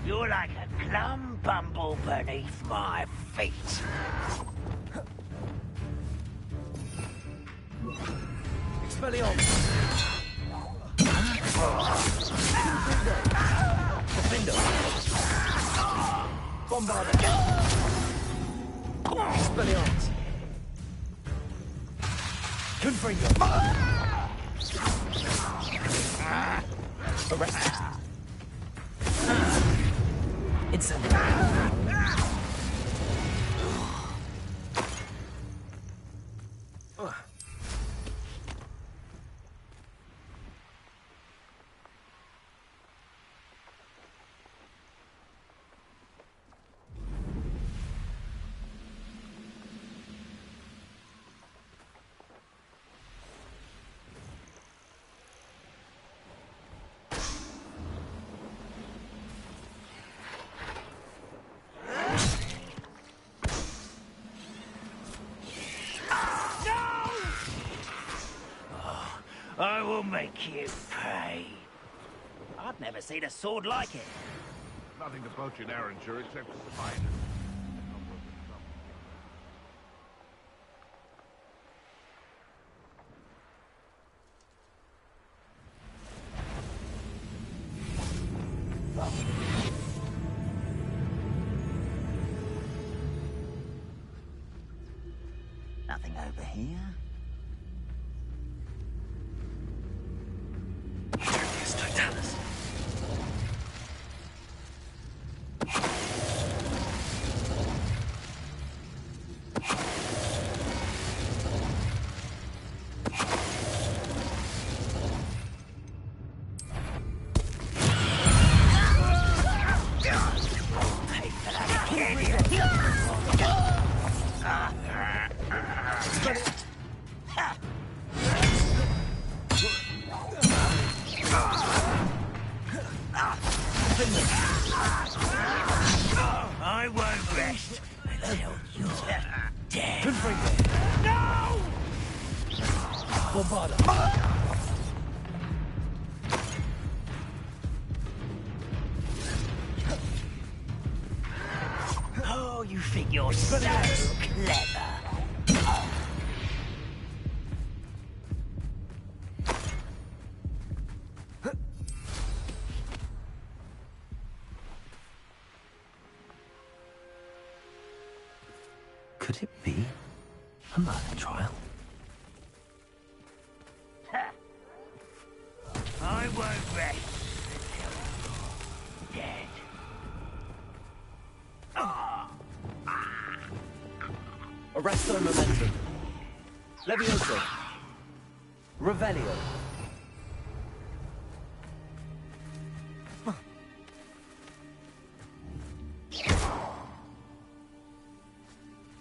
You're like a glum bumble beneath my feet. Expelliarmus! Defender! Bombarder! Expelliarmus! Confringo! Arrest! Incendiary! I will make you pay. I've never seen a sword like it. Nothing to poach in Arrowshire except a spider. Nothing over here. Totalus. I won't rest until you're dead. No! Bombarder! Oh, you think you're so clever. Could it be a murder trial? I won't rest until you're dead. Arresto momentum. Levioso. Revelio.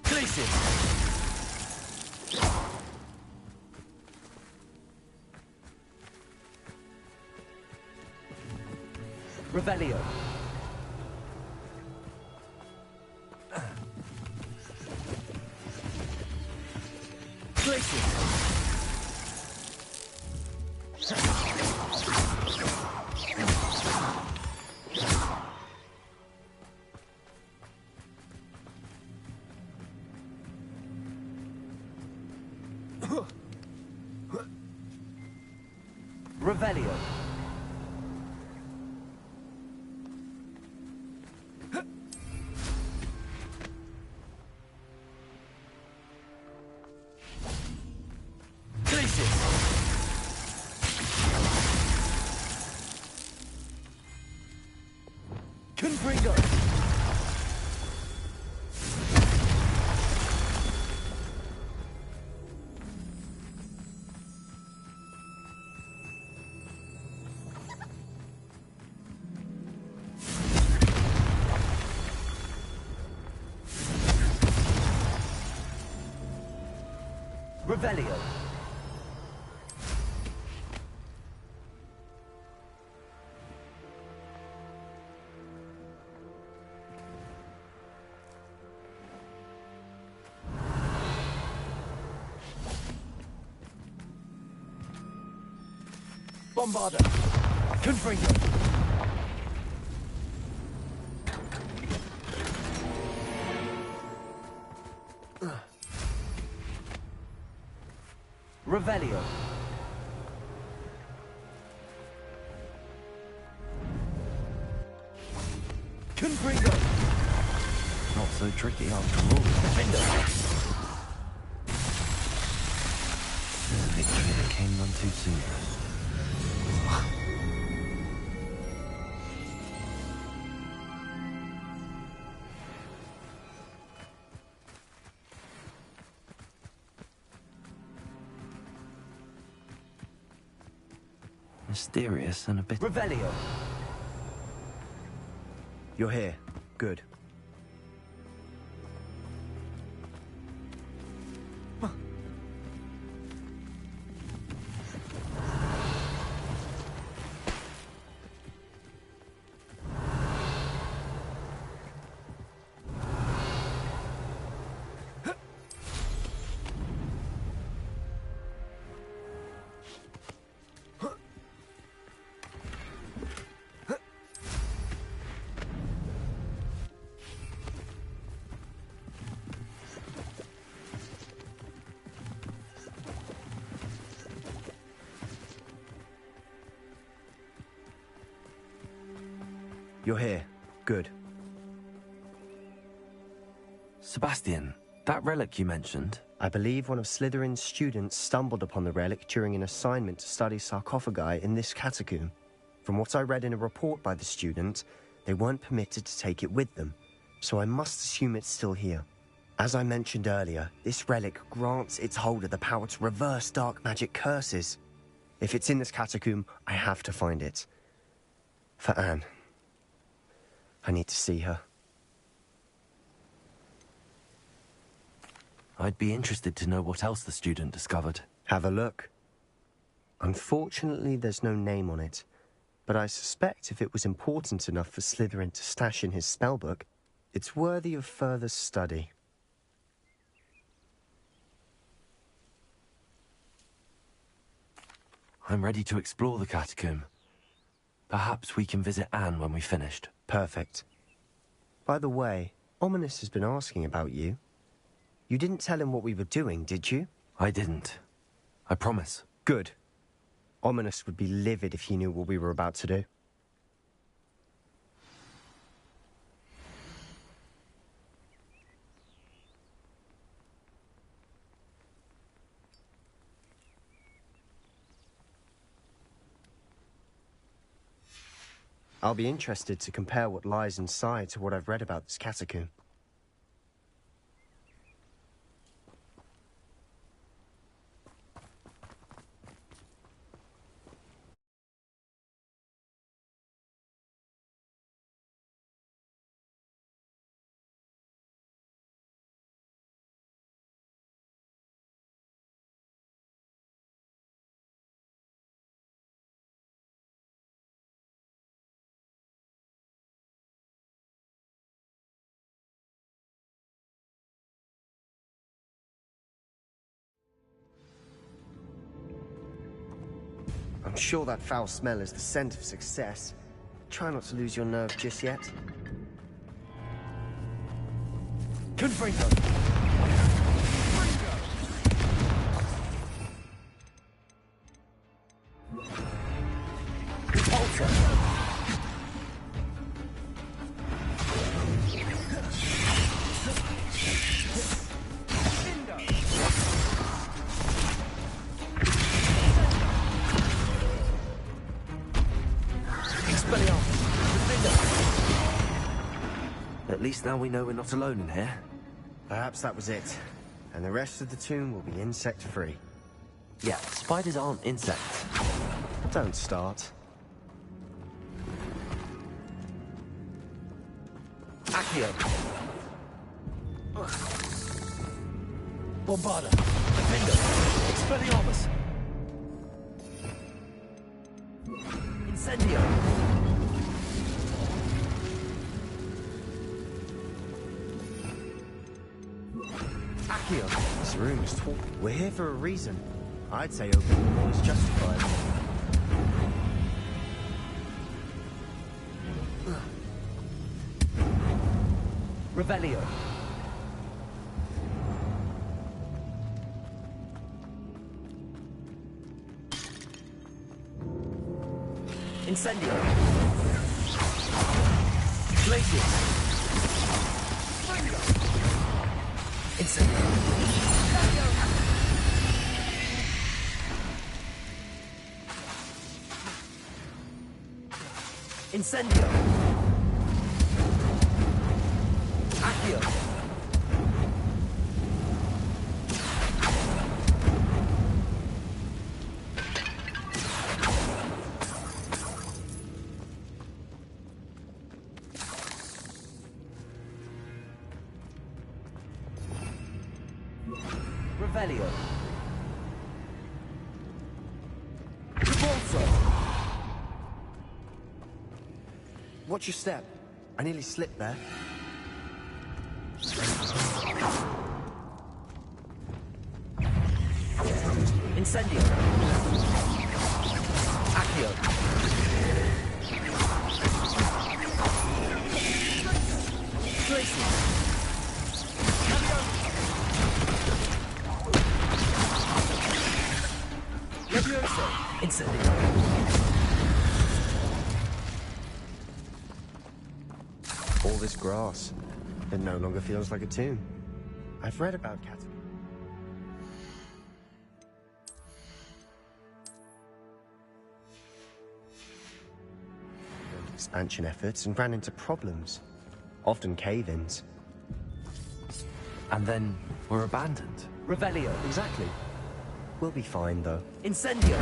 Glacius. Revelio. Glacius. Revelio. Glacius. Confringo. Revelio. Bombarder. Confringo. Revelio. Confringo. Not so tricky after all. Defender. Victory came none too soon. Mysterious and a bit... Revelio. You're here. Good. You're here. Good. Sebastian, that relic you mentioned, I believe one of Slytherin's students stumbled upon the relic during an assignment to study sarcophagi in this catacomb. From what I read in a report by the student, they weren't permitted to take it with them, so I must assume it's still here. As I mentioned earlier, this relic grants its holder the power to reverse dark magic curses. If it's in this catacomb, I have to find it. For Anne. I need to see her. I'd be interested to know what else the student discovered. Have a look. Unfortunately, there's no name on it, but I suspect if it was important enough for Slytherin to stash in his spellbook, it's worthy of further study. I'm ready to explore the catacomb. Perhaps we can visit Anne when we've finished. Perfect. By the way, Ominous has been asking about you. You didn't tell him what we were doing, did you? I didn't. I promise. Good. Ominous would be livid if he knew what we were about to do. I'll be interested to compare what lies inside to what I've read about this catacomb. I'm sure that foul smell is the scent of success. Try not to lose your nerve just yet. Confringo! Ultra! At least now we know we're not alone in here. Perhaps that was it. And the rest of the tomb will be insect-free. Yeah, spiders aren't insects. Don't start. Accio. Bombarda. Defender. Expelliarmus. Incendio. This room is tall. We're here for a reason. I'd say opening the wall is justified. Revelio. Incendio. Glacius. Incendio. Incendio. Accio. Revelio. Revolso. Watch your step. I nearly slipped there. Incendio. Accio. Tracy. Levioso. Incendio. All this grass. It no longer feels like a tomb. I've read about catacombs. Expansion efforts and ran into problems. Often cave-ins. And then we're abandoned. Revelio. Exactly. We'll be fine, though. Incendio.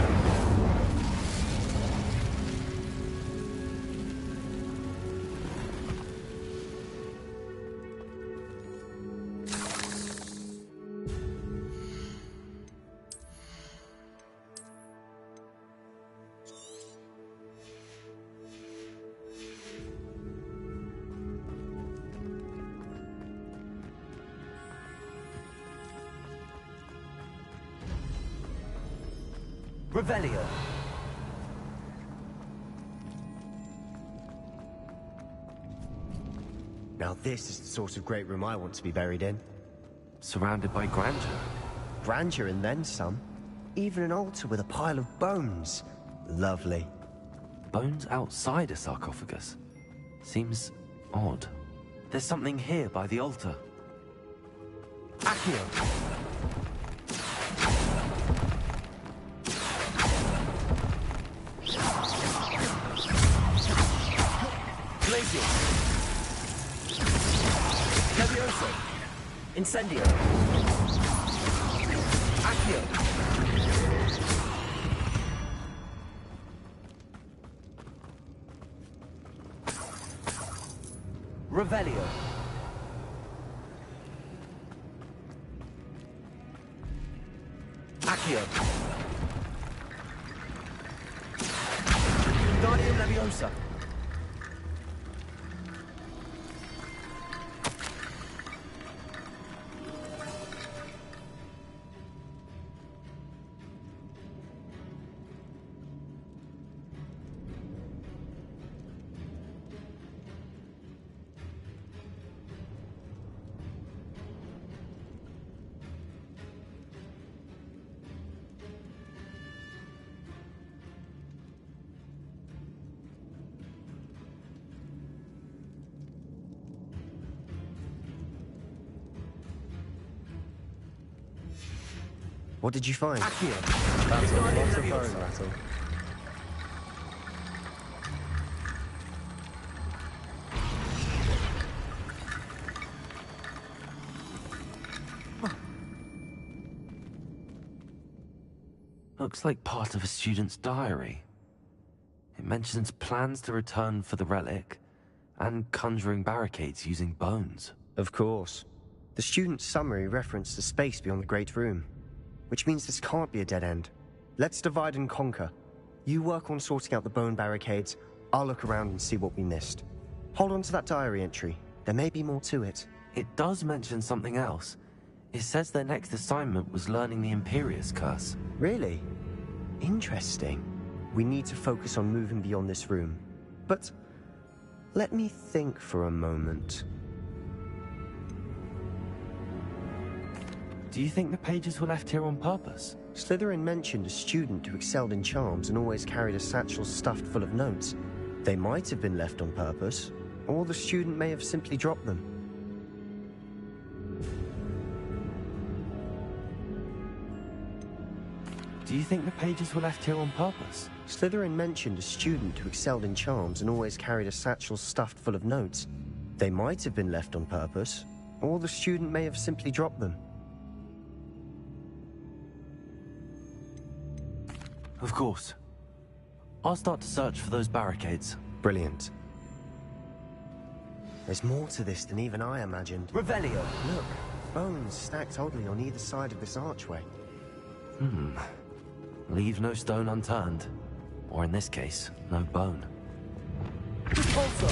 Revelio. Now this is the sort of great room I want to be buried in. Surrounded by grandeur. Grandeur and then some. Even an altar with a pile of bones. Lovely. Bones outside a sarcophagus. Seems odd. There's something here by the altar. Accio. Glacius. Levioso. Incendio. Accio. Revelio. Accio. Wingardium Leviosa. What did you find? Accio. That's a lot of Leviosa. bone rattle. Looks like part of a student's diary. It mentions plans to return for the relic and conjuring barricades using bones. Of course. The student's summary referenced the space beyond the Great Room, which means this can't be a dead end. Let's divide and conquer. You work on sorting out the bone barricades, I'll look around and see what we missed. Hold on to that diary entry. There may be more to it. It does mention something else. It says their next assignment was learning the Imperius Curse. Really? Interesting. We need to focus on moving beyond this room. But let me think for a moment. Do you think the pages were left here on purpose? Slytherin mentioned a student who excelled in charms and always carried a satchel stuffed full of notes. They might have been left on purpose, or the student may have simply dropped them. Do you think the pages were left here on purpose? Slytherin mentioned a student who excelled in charms and always carried a satchel stuffed full of notes. They might have been left on purpose, or the student may have simply dropped them. Of course. I'll start to search for those barricades. Brilliant. There's more to this than even I imagined. Revelio. Look, bones stacked oddly on either side of this archway. Leave no stone unturned. Or in this case, no bone. Repulsor.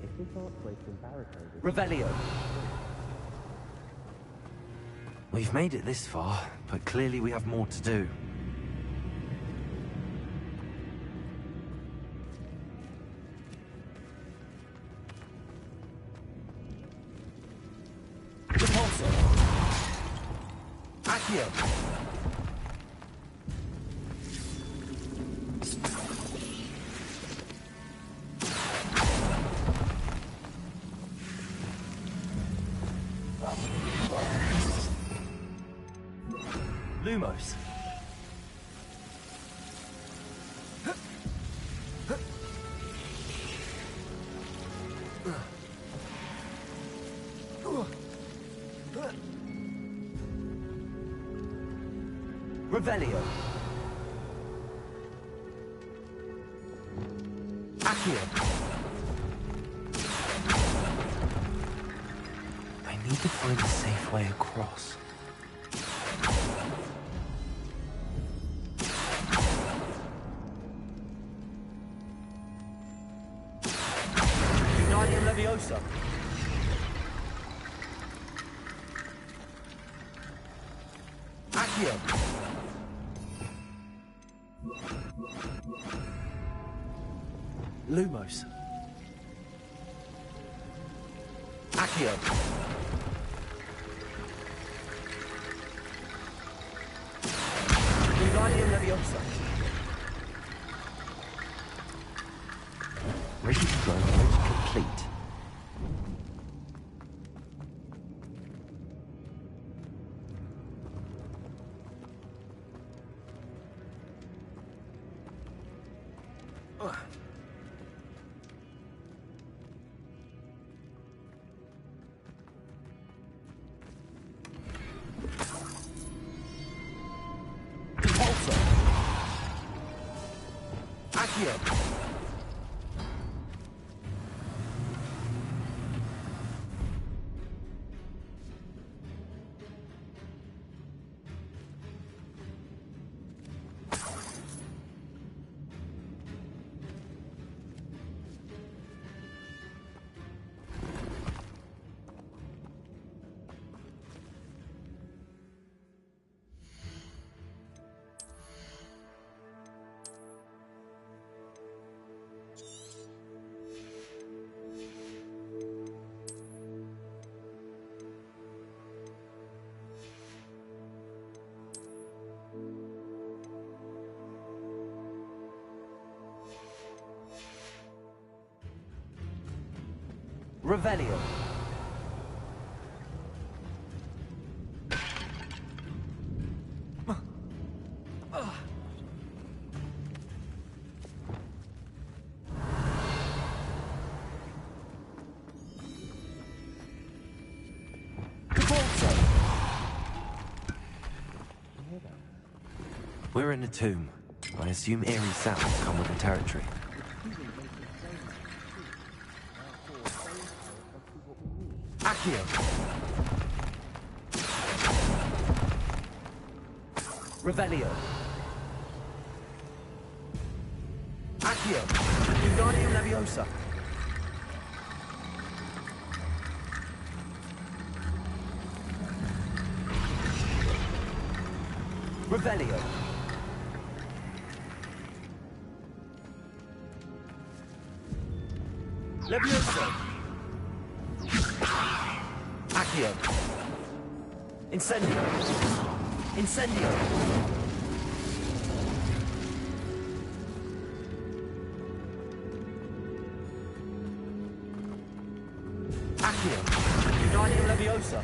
If this archway's been barricaded... Revelio. We've made it this far, but clearly we have more to do. Repulsor. Accio. Lumos. Revelio. Accio. I need to find a safe way across. Wingardium Leviosa. Accio. Lumos. Accio. Wingardium Leviosa. Ready to go, bridge complete. Repulsor. Accio. Revelio. We're in a tomb. I assume eerie sounds come with the territory. Accio. Revelio. Accio. Wingardium Leviosa. Revelio. Leviosa. Incendio! Incendio! Accio! Wingardium Leviosa!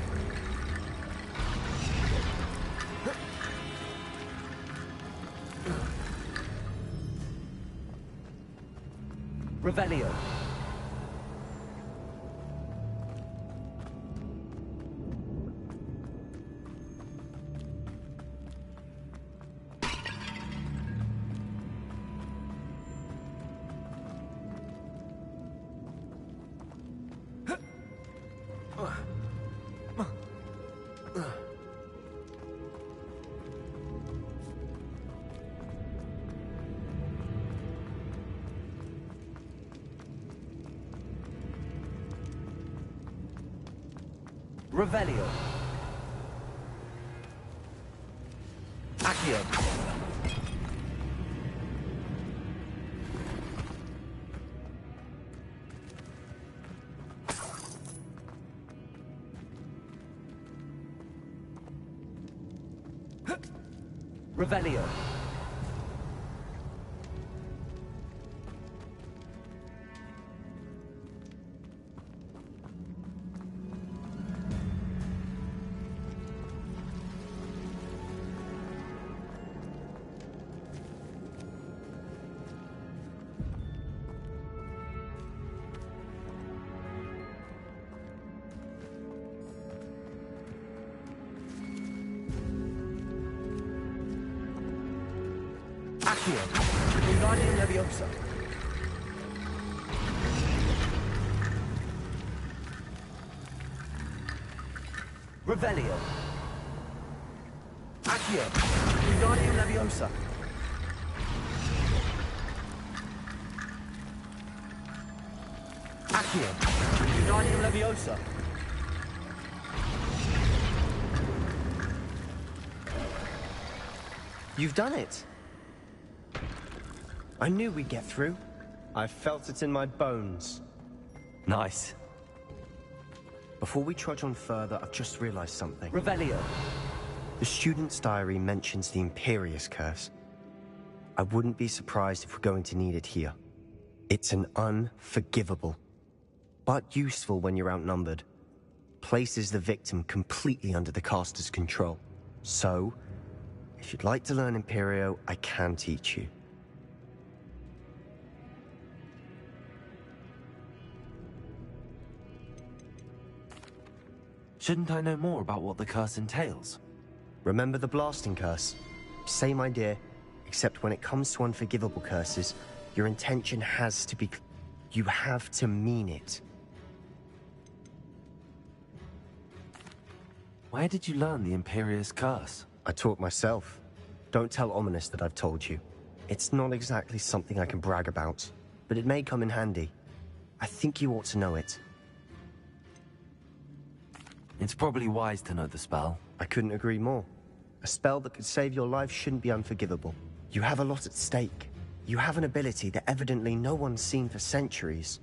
Revelio! Revelio. Accio. Revelio. Accio. Wingardium Leviosa. Revelio. Accio. Wingardium Leviosa. Accio. Wingardium Leviosa. You've done it. I knew we'd get through. I felt it in my bones. Nice. Before we trudge on further, I've just realized something. Revelio. The student's diary mentions the Imperious Curse. I wouldn't be surprised if we're going to need it here. It's an unforgivable, but useful when you're outnumbered. Places the victim completely under the caster's control. So, if you'd like to learn Imperio, I can teach you. Shouldn't I know more about what the curse entails? Remember the blasting curse? Same idea, except when it comes to unforgivable curses, your intention has to be... You have to mean it. Where did you learn the Imperious Curse? I taught myself. Don't tell Ominous that I've told you. It's not exactly something I can brag about, but it may come in handy. I think you ought to know it. It's probably wise to know the spell. I couldn't agree more. A spell that could save your life shouldn't be unforgivable. You have a lot at stake. You have an ability that evidently no one's seen for centuries.